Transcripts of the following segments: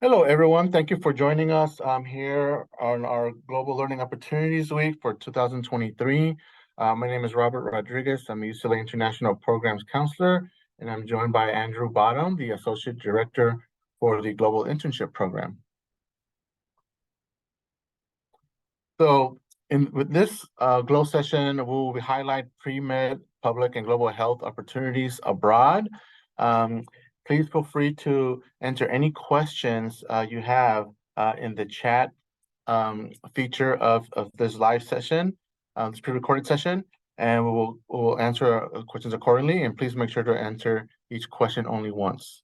Hello, everyone. Thank you for joining us here on our Global Learning Opportunities Week for 2023. My name is Robert Rodriguez. I'm a UCLA International Programs Counselor, and I'm joined by Andrew Bottom, the Associate Director for the Global Internship Program. So with this GLOW session, we will highlight pre-med, public, and global health opportunities abroad. Please feel free to enter any questions you have in the chat feature of this live session, this pre-recorded session, and we'll answer questions accordingly. And please make sure to answer each question only once.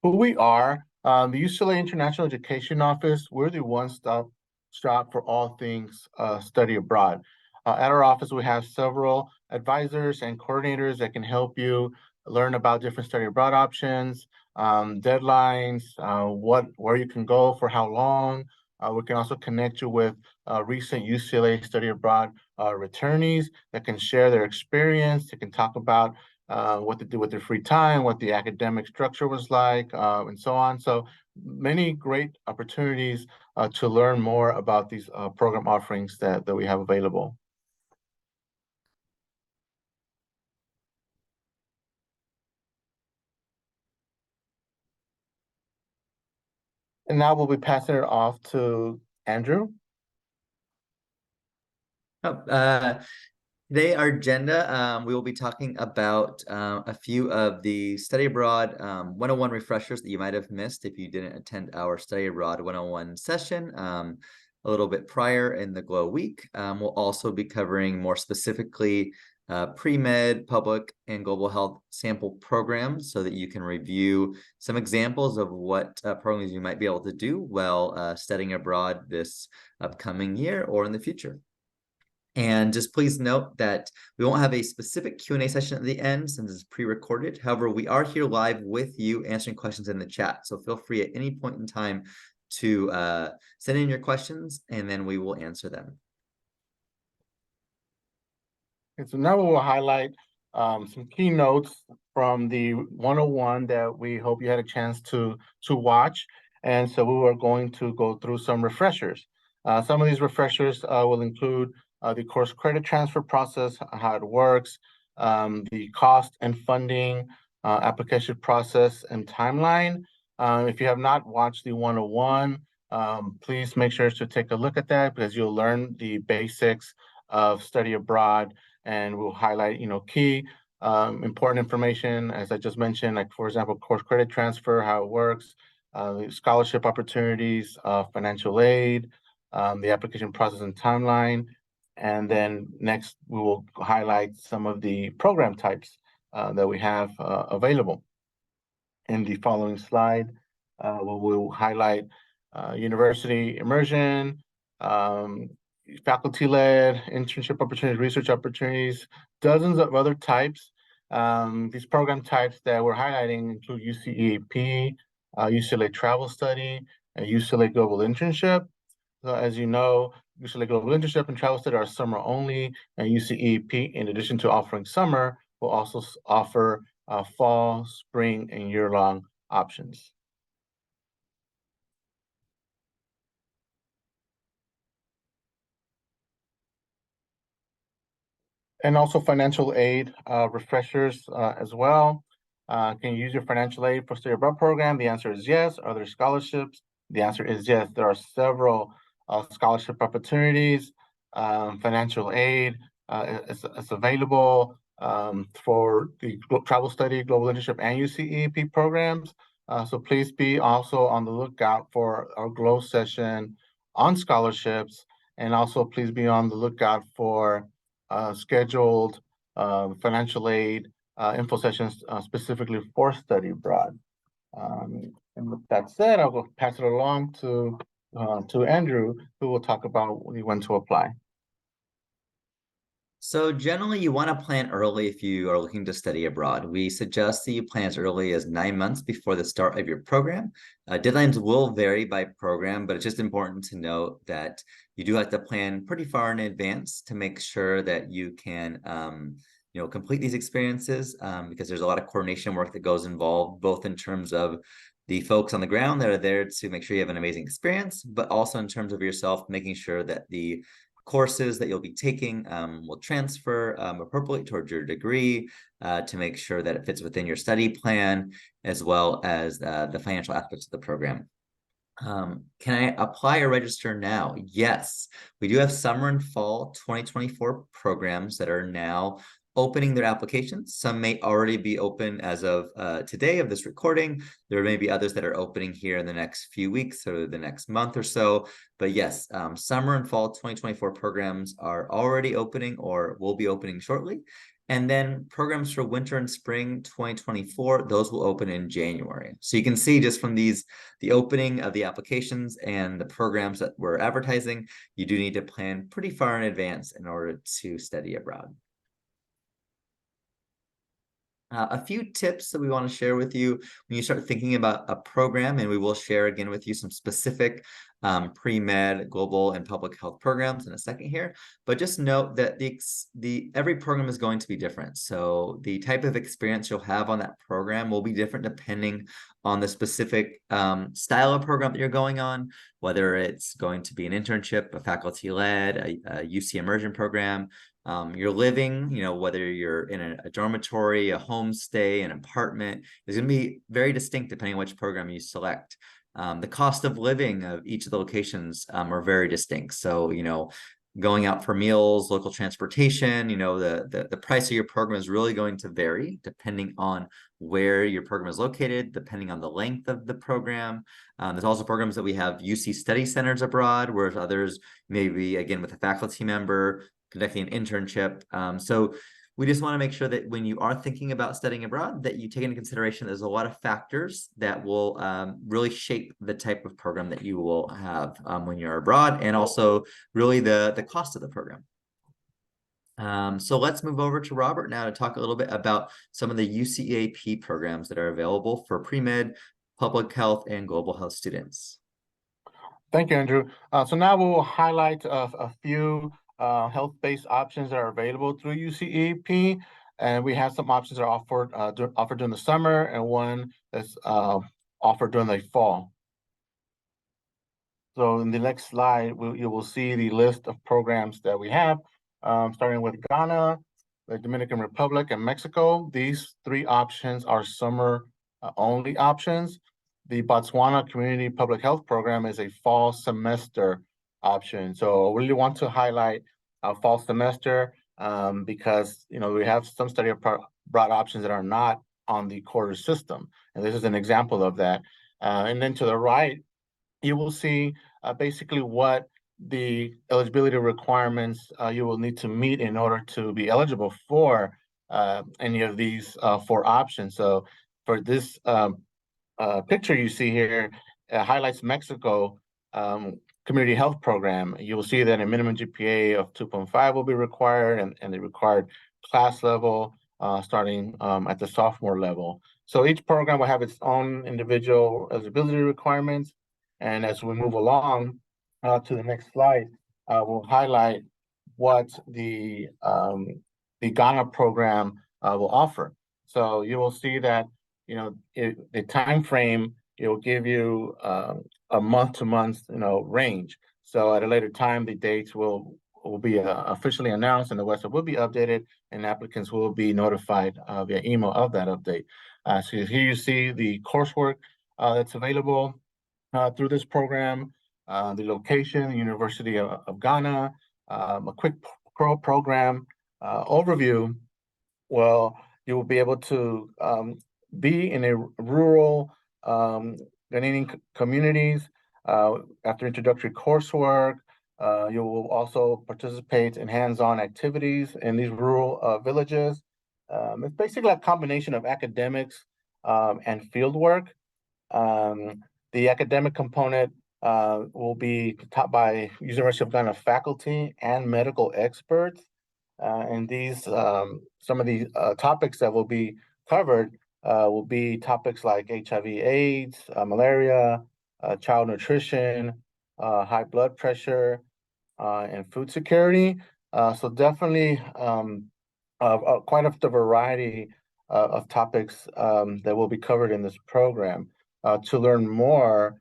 Who we are, the UCLA International Education Office, we're the one-stop shop for all things study abroad. At our office, we have several advisors and coordinators that can help you learn about different study abroad options, deadlines, where you can go for how long. We can also connect you with recent UCLA study abroad returnees that can share their experience. They can talk about what to do with their free time, what the academic structure was like, and so on. So many great opportunities to learn more about these program offerings that we have available. And now we'll be passing it off to Andrew. Today, our agenda, we will be talking about a few of the study abroad 101 refreshers that you might have missed if you didn't attend our study abroad 101 session a little bit prior in the GLOW week. We'll also be covering more specifically pre-med, public, and global health sample programs so that you can review some examples of what programs you might be able to do while studying abroad this upcoming year or in the future. And just please note that we won't have a specific Q&A session at the end since it's pre-recorded. However, we are here live with you answering questions in the chat. So feel free at any point in time to send in your questions and then we will answer them. Okay, so now we will highlight some keynotes from the 101 that we hope you had a chance to watch. And so we were going to go through some refreshers. Some of these refreshers will include the course credit transfer process, how it works, the cost and funding, application process and timeline. If you have not watched the 101, please make sure to take a look at that because you'll learn the basics of study abroad, and we'll highlight, key important information, as I just mentioned, like, for example, course credit transfer, how it works, the scholarship opportunities, financial aid, the application process and timeline. And then next, we will highlight some of the program types that we have available. In the following slide, we'll highlight university immersion, faculty-led, internship opportunities, research opportunities, dozens of other types. These program types that we're highlighting include UCEAP, UCLA Travel Study, and UCLA Global Internship. So as you know, UCLA Global Internship and Travel Study are summer only, and UCEAP, in addition to offering summer, will also offer fall, spring, and year-long options. And also financial aid refreshers as well. Can you use your financial aid for study abroad program? The answer is yes. Are there scholarships? The answer is yes. There are several scholarship opportunities. Financial aid is available for the travel study, global internship, and UCEAP programs. So please be also on the lookout for our GLOW session on scholarships, and also please be on the lookout for scheduled financial aid info sessions specifically for study abroad. And with that said, I'll go pass it along to Andrew, who will talk about when to apply. So generally, you want to plan early if you are looking to study abroad. We suggest that you plan as early as 9 months before the start of your program. Deadlines will vary by program, but it's just important to note that you do have to plan pretty far in advance to make sure that you can complete these experiences, because there's a lot of coordination work that goes involved, both in terms of the folks on the ground that are there to make sure you have an amazing experience, but also in terms of yourself, making sure that the courses that you'll be taking will transfer appropriately towards your degree, to make sure that it fits within your study plan, as well as the financial aspects of the program. Can I apply or register now? Yes, we do have summer and fall 2024 programs that are now opening their applications. Some may already be open as of today of this recording. There may be others that are opening here in the next few weeks or the next month or so. But yes, summer and fall 2024 programs are already opening or will be opening shortly. And then programs for winter and spring 2024, those will open in January. So you can see just from these, the opening of the applications and the programs that we're advertising, you do need to plan pretty far in advance in order to study abroad. A few tips that we want to share with you when you start thinking about a program, and we will share again with you some specific pre-med, global, and public health programs in a second here. But just note that every program is going to be different. So the type of experience you'll have on that program will be different depending on the specific style of program that you're going on, whether it's going to be an internship, a faculty-led, a UC immersion program. You're living, whether you're in a dormitory, a homestay, an apartment, is going to be very distinct depending on which program you select. The cost of living of each of the locations are very distinct. So, going out for meals, local transportation, the price of your program is really going to vary depending on where your program is located, depending on the length of the program. There's also programs that we have UC study centers abroad, whereas others maybe, again, with a faculty member conducting an internship. So we just want to make sure that when you are thinking about studying abroad, that you take into consideration there's a lot of factors that will really shape the type of program that you will have when you're abroad, and also really the cost of the program. So let's move over to Robert now to talk a little bit about some of the UCAP programs that are available for pre-med, public health, and global health students. Thank you, Andrew. So now we will highlight a few health-based options that are available through UCAP, and we have some options that are offered during the summer, and one that's offered during the fall. So in the next slide, you will see the list of programs that we have, starting with Ghana, the Dominican Republic, and Mexico. These three options are summer-only options. The Botswana Community Public Health Program is a fall semester option. So I really want to highlight fall semester because we have some study abroad options that are not on the quarter system, and this is an example of that. And then to the right, you will see basically what the eligibility requirements you will need to meet in order to be eligible for any of these four options. So for this picture you see here, highlights Mexico community health program. You will see that a minimum GPA of 2.5 will be required, and the required class level starting at the sophomore level. So each program will have its own individual eligibility requirements. And as we move along to the next slide, we'll highlight what the Ghana program will offer. So you will see that the time frame, it will give you a month-to-month range. So at a later time, the dates will be officially announced, and the website will be updated, and applicants will be notified via email of that update. So here you see the coursework that's available through this program, the location, University of Ghana, a quick program overview. Well, you will be able to be in a rural Ghanaian communities after introductory coursework. You will also participate in hands-on activities in these rural villages. It's basically a combination of academics and field work. The academic component will be taught by University of Ghana faculty and medical experts. And these, some of the topics that will be covered will be topics like HIV/AIDS, malaria, child nutrition, high blood pressure, and food security. So definitely of quite a variety of topics that will be covered in this program. To learn more,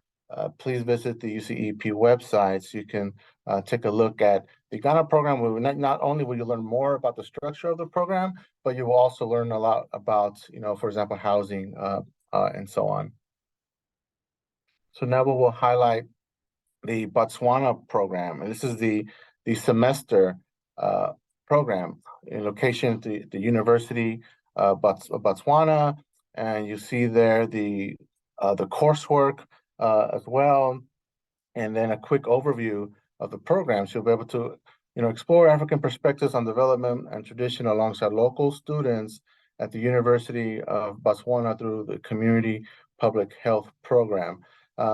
please visit the UCEP website so you can take a look at the Ghana program. Not only will you learn more about the structure of the program, but you will also learn a lot about, for example, housing and so on. So now we will highlight the Botswana program, and this is the semester program in location at the University of Botswana, and you see there the coursework as well, and then a quick overview of the program. So you'll be able to, explore African perspectives on development and tradition alongside local students at the University of Botswana through the Community Public Health Program.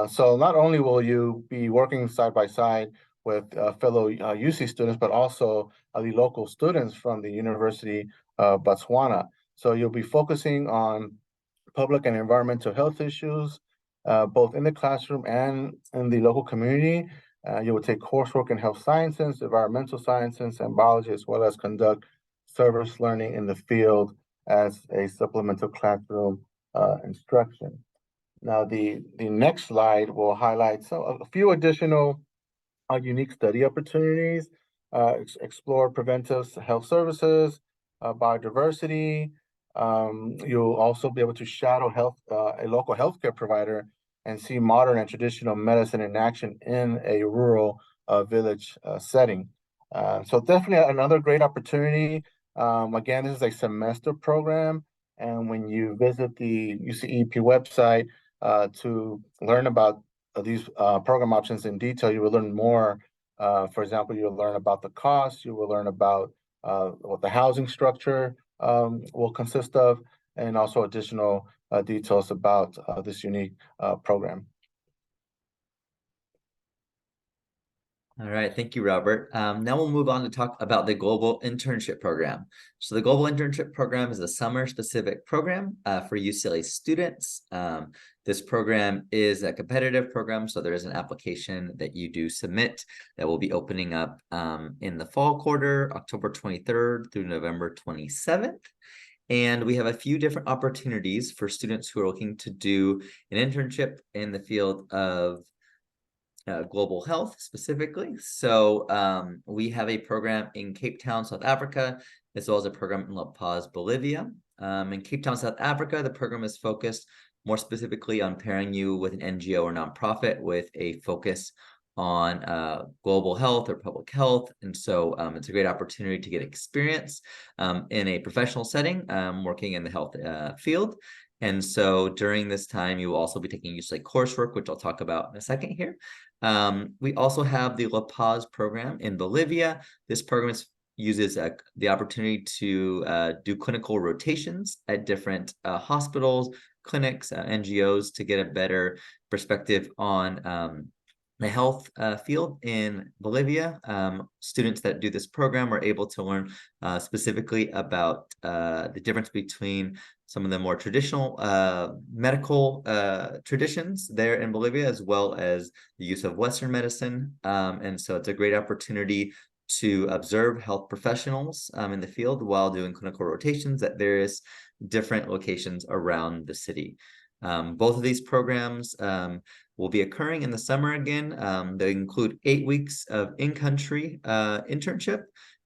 So not only will you be working side by side with fellow UC students, but also the local students from the University of Botswana. So you'll be focusing on public and environmental health issues, both in the classroom and in the local community. You will take coursework in health sciences, environmental sciences, and biology, as well as conduct service learning in the field as a supplemental classroom instruction. Now, the next slide will highlight a few additional unique study opportunities, explore preventive health services, biodiversity. You'll also be able to shadow a local healthcare provider and see modern and traditional medicine in action in a rural village setting. So definitely another great opportunity. Again, this is a semester program, and when you visit the UCEP website to learn about these program options in detail, you will learn more. For example, you'll learn about the cost, you will learn about what the housing structure will consist of, and also additional details about this unique program. All right, thank you, Robert. Now we'll move on to talk about the Global Internship Program. So the Global Internship Program is a summer-specific program for UCLA students. This program is a competitive program, so there is an application that you do submit that will be opening up in the fall quarter, October 23rd through November 27th. And we have a few different opportunities for students who are looking to do an internship in the field of global health specifically. So we have a program in Cape Town, South Africa, as well as a program in La Paz, Bolivia. In Cape Town, South Africa, the program is focused more specifically on pairing you with an NGO or nonprofit with a focus on global health or public health. And so it's a great opportunity to get experience in a professional setting, working in the health field. And so during this time, you will also be taking UCLA coursework, which I'll talk about in a second here. We also have the La Paz program in Bolivia. This program uses the opportunity to do clinical rotations at different hospitals, clinics, NGOs to get a better perspective on the health field in Bolivia. Students that do this program are able to learn specifically about the difference between some of the more traditional medical traditions there in Bolivia, as well as the use of Western medicine. And so it's a great opportunity to observe health professionals in the field while doing clinical rotations at various different locations around the city. Both of these programs will be occurring in the summer again. They include 8 weeks of in-country internship,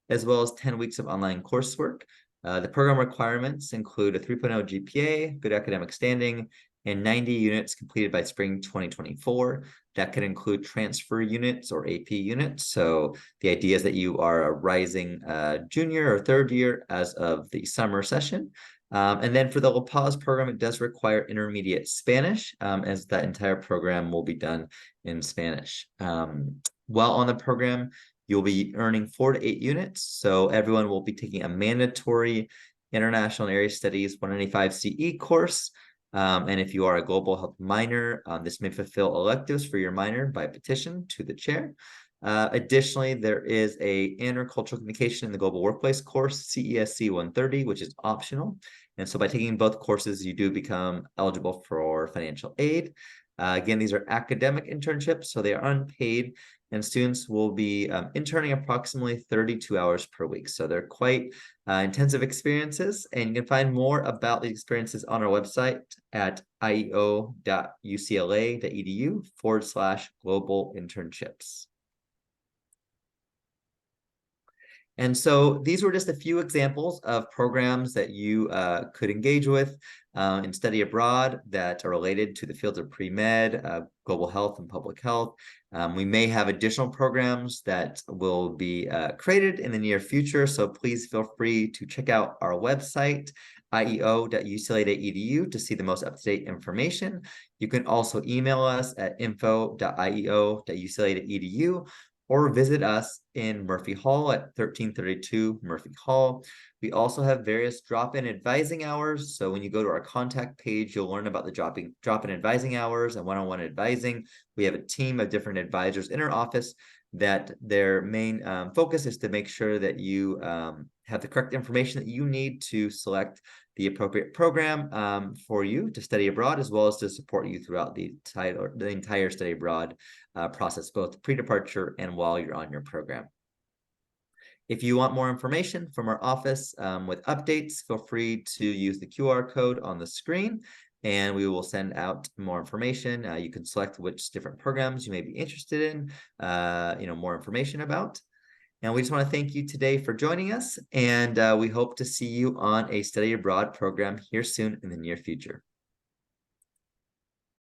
as well as 10 weeks of online coursework. The program requirements include a 3.0 GPA, good academic standing, and 90 units completed by spring 2024. That could include transfer units or AP units. So the idea is that you are a rising junior or third year as of the summer session. And then for the La Paz program, it does require intermediate Spanish, as that entire program will be done in Spanish. While on the program, you'll be earning 4 to 8 units. So everyone will be taking a mandatory International and Area Studies 195 CE course. And if you are a global health minor, this may fulfill electives for your minor by petition to the chair. Additionally, there is a intercultural communication in the global workplace course, CESC 130, which is optional. And so by taking both courses, you do become eligible for financial aid. Again, these are academic internships, so they are unpaid, and students will be interning approximately 32 hours per week. So they're quite intensive experiences, and you can find more about the experiences on our website at ieo.ucla.edu/global internships. And so these were just a few examples of programs that you could engage with and study abroad that are related to the fields of pre-med, global health, and public health. We may have additional programs that will be created in the near future, so please feel free to check out our website, ieo.ucla.edu, to see the most up-to-date information. You can also email us at info.ieo.ucla.edu, or visit us in Murphy Hall at 1332 Murphy Hall. We also have various drop-in advising hours. So when you go to our contact page, you'll learn about the drop-in advising hours and one-on-one advising. We have a team of different advisors in our office that their main focus is to make sure that you have the correct information that you need to select the appropriate program for you to study abroad, as well as to support you throughout the entire study abroad process, both pre-departure and while you're on your program. If you want more information from our office with updates, feel free to use the QR code on the screen, and we will send out more information. You can select which different programs you may be interested in, more information about. And we just want to thank you today for joining us, and we hope to see you on a study abroad program here soon in the near future.